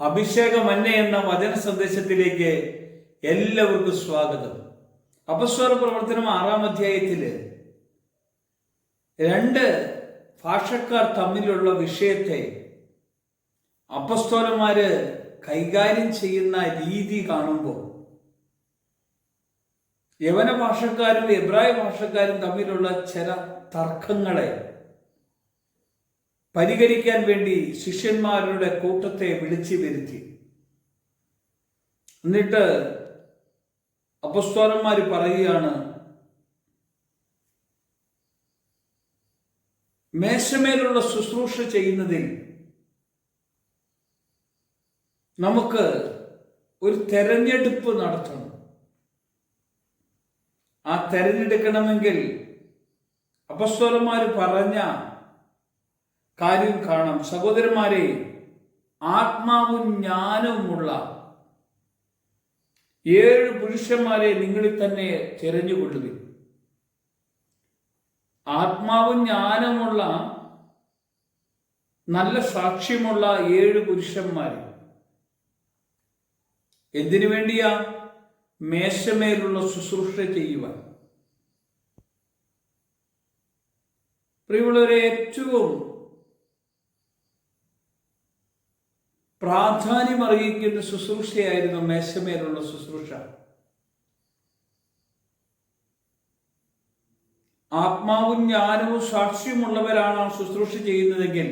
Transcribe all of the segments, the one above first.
അഭിഷേകമന്ന എന്ന വചന സന്ദേശത്തിലേക്ക് എല്ലാവർക്കും സ്വാഗതം. അപ്പോസ്തല പ്രവർത്തനം 6-ാം അധ്യായത്തില് രണ്ട് ഭാഷക്കാർ തമ്മിലുള്ള വിഷയത്തെ അപ്പോസ്തലന്മാര് കൈകാര്യം ചെയ്യുന്ന രീതി കാണുമ്പോൾ യവന ഭാഷക്കാരും എബ്രായ ഭാഷക്കാരും തമ്മിലുള്ള ചില തർക്കങ്ങളെ പരിഹരിക്കാൻ വേണ്ടി ശിഷ്യന്മാരുടെ കൂട്ടത്തെ വിളിച്ചു വരുത്തി. എന്നിട്ട് അപ്പോസ്തലന്മാർ പറയുകയാണ്, മേശമേലുള്ള ശുശ്രൂഷ ചെയ്യുന്നതിൽ നമുക്ക് ഒരു തെരഞ്ഞെടുപ്പ് നടത്തണം. ആ തെരഞ്ഞെടുക്കണമെങ്കിൽ അപ്പോസ്തലന്മാർ പറഞ്ഞ കാര്യം കാണാം. സഹോദരന്മാരെ, ആത്മാവും ജ്ഞാനവുമുള്ള 7 പുരുഷന്മാരെ നിങ്ങളിൽ തന്നെ തിരഞ്ഞുകൊള്ളുവിൻ. ആത്മാവും ജ്ഞാനമുള്ള നല്ല സാക്ഷ്യമുള്ള 7 പുരുഷന്മാർ. എന്തിനു വേണ്ടിയാ? മേശമേലുള്ള ശുശ്രൂഷ ചെയ്യുവാൻ. പ്രിയമുള്ളവരെ, ഏറ്റവും പ്രാധാന്യം അറിയിക്കുന്ന ശുശ്രൂഷയായിരുന്നു മേശമേലുള്ള ശുശ്രൂഷ. ആത്മാവും ജ്ഞാനവും സാക്ഷ്യമുള്ളവരാണ് ആ ശുശ്രൂഷ ചെയ്യുന്നതെങ്കിൽ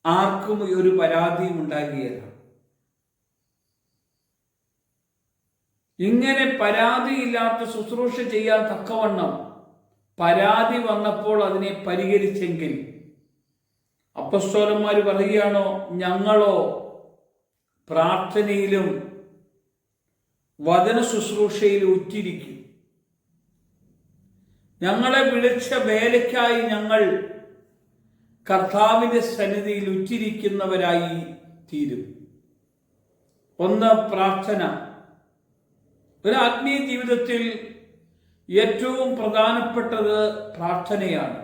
ആർക്കും ഒരു പരാതിയും ഉണ്ടാകുകയില്ല. ഇങ്ങനെ പരാതിയില്ലാത്ത ശുശ്രൂഷ ചെയ്യാൻ തക്കവണ്ണം പരാതി വന്നപ്പോൾ അതിനെ പരിഹരിച്ചെങ്കിൽ അപ്പോസ്തലന്മാർ പറയുകയാണോ, ഞങ്ങളോ പ്രാർത്ഥനയിലും വചന ശുശ്രൂഷയിലും ഉറ്റിരിക്കും. ഞങ്ങളെ വിളിച്ച വേലയ്ക്കായി ഞങ്ങൾ കർത്താവിന്റെ സന്നിധിയിൽ ഉറ്റിരിക്കുന്നവരായി തീരും. ഒന്ന്, പ്രാർത്ഥന. ഒരു ആത്മീയ ജീവിതത്തിൽ ഏറ്റവും പ്രധാനപ്പെട്ടത് പ്രാർത്ഥനയാണ്.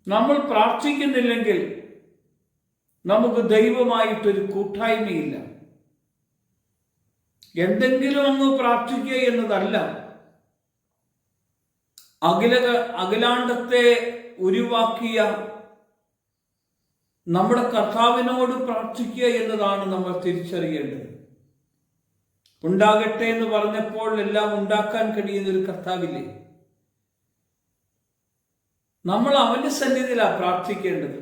നമ്മൾ പ്രാർത്ഥിക്കുന്നില്ലെങ്കിൽ നമുക്ക് ദൈവമായിട്ടൊരു കൂട്ടായ്മയില്ല. എന്തെങ്കിലും അങ്ങ് പ്രാർത്ഥിക്കുക എന്നതല്ല, അഖിലാണ്ടത്തെ ഉരുവാക്കിയ നമ്മുടെ കർത്താവിനോട് പ്രാർത്ഥിക്കുക എന്നതാണ് നമ്മൾ തിരിച്ചറിയേണ്ടത്. ഉണ്ടാകട്ടെ എന്ന് പറഞ്ഞപ്പോൾ എല്ലാം ഉണ്ടാക്കാൻ കഴിയുന്ന ഒരു കർത്താവില്ലേ? നമ്മൾ അവന്റെ സന്നിധിയിലാണ് പ്രാർത്ഥിക്കേണ്ടത്.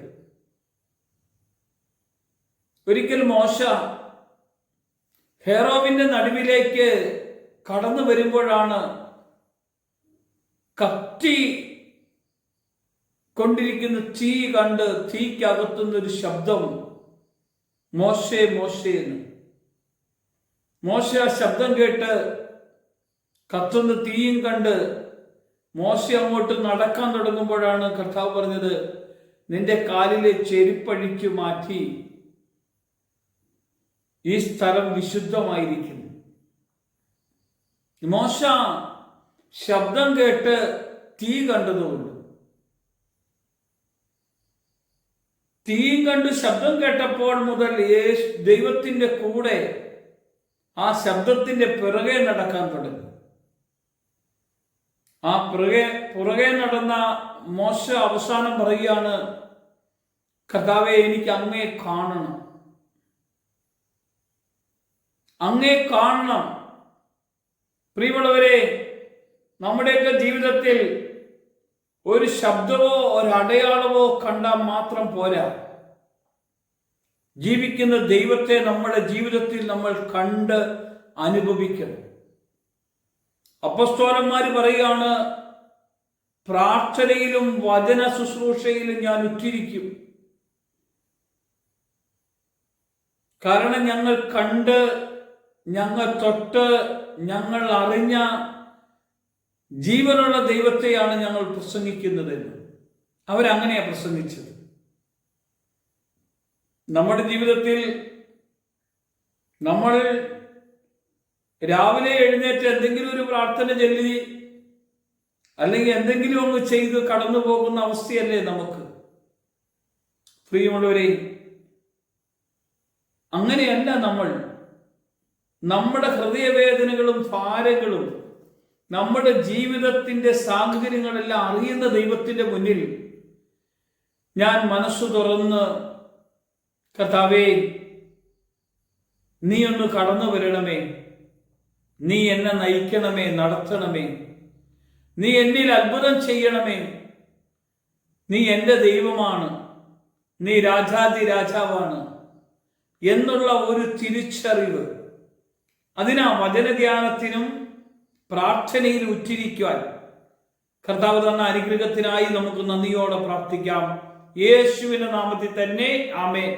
ഒരിക്കൽ മോശ ഫറോവിന്റെ നടുവിലേക്ക് കടന്നു വരുമ്പോഴാണ് കത്തി കൊണ്ടിരിക്കുന്ന തീ കണ്ട് തീക്കകത്തുനിന്നൊരു ശബ്ദം, മോശേ മോശേ എന്ന്. മോശ ആ ശബ്ദം കേട്ട് കത്തുന്ന തീയും കണ്ട് മോശ അങ്ങോട്ട് നടക്കാൻ തുടങ്ങുമ്പോഴാണ് കർത്താവ് പറഞ്ഞത്, നിന്റെ കാലിലെ ചെരുപ്പഴിച്ചു മാറ്റി, ഈ സ്ഥലം വിശുദ്ധമായിരിക്കുന്നു. മോശ ശബ്ദം കേട്ട് തീ കണ്ടതുകൊണ്ട്, തീയും കണ്ട് ശബ്ദം കേട്ടപ്പോൾ മുതൽ ദൈവത്തിന്റെ കൂടെ ആ ശബ്ദത്തിന്റെ പിറകെ നടക്കാൻ തുടങ്ങി. ആ പുറകെ നടന്ന മോശ അവസാനം പറയുകയാണ്, കർത്താവേ, എനിക്ക് അങ്ങയെ കാണണം, അങ്ങയെ കാണണം. പ്രിയമുള്ളവരെ, നമ്മുടെയൊക്കെ ജീവിതത്തിൽ ഒരു ശബ്ദമോ ഒരു അടയാളമോ കണ്ടാൽ മാത്രം പോരാ. ജീവിക്കുന്ന ദൈവത്തെ നമ്മുടെ ജീവിതത്തിൽ നമ്മൾ കണ്ട് അനുഭവിക്കണം. അപ്പോസ്തലന്മാർ പറയുകയാണ്, പ്രാർത്ഥനയിലും വചന ശുശ്രൂഷയിലും ഞാൻ ഉറ്റിരിക്കും. കാരണം ഞങ്ങൾ കണ്ട്, ഞങ്ങൾ തൊട്ട്, ഞങ്ങൾ അറിഞ്ഞ ജീവനുള്ള ദൈവത്തെയാണ് ഞങ്ങൾ പ്രസംഗിക്കുന്നതെന്ന്. അവരങ്ങനെയാണ് പ്രസംഗിച്ചത്. നമ്മുടെ ജീവിതത്തിൽ നമ്മൾ രാവിലെ എഴുന്നേറ്റ് എന്തെങ്കിലും ഒരു പ്രാർത്ഥന ചൊല്ലി അല്ലെങ്കിൽ എന്തെങ്കിലും ഒന്ന് ചെയ്ത് കടന്നു പോകുന്ന അവസ്ഥയല്ലേ നമുക്ക്. പ്രിയമുള്ളവരെ, അങ്ങനെയല്ല നമ്മൾ. നമ്മുടെ ഹൃദയവേദനകളും ഭാരങ്ങളും നമ്മുടെ ജീവിതത്തിന്റെ സാഹചര്യങ്ങളെല്ലാം അറിയുന്ന ദൈവത്തിന്റെ മുന്നിൽ ഞാൻ മനസ്സു തുറന്ന്, കർത്താവേ, നീ ഒന്ന് കടന്നു വരണമേ, നീ എന്നെ നയിക്കണമേ, നടത്തണമേ, നീ എന്നിൽ അത്ഭുതം ചെയ്യണമേ, നീ എൻ്റെ ദൈവമാണ്, നീ രാജാതി രാജാവാണ് എന്നുള്ള ഒരു തിരിച്ചറിവ്, അതിനാ വചനധ്യാനത്തിനും പ്രാർത്ഥനയിൽ ഉറ്റിരിക്കുവാൻ കർത്താവ് തന്ന അനുഗ്രഹത്തിനായി നമുക്ക് നന്ദിയോടെ പ്രാർത്ഥിക്കാം. യേശുവിന്റെ നാമത്തിൽ തന്നെ ആമേൻ.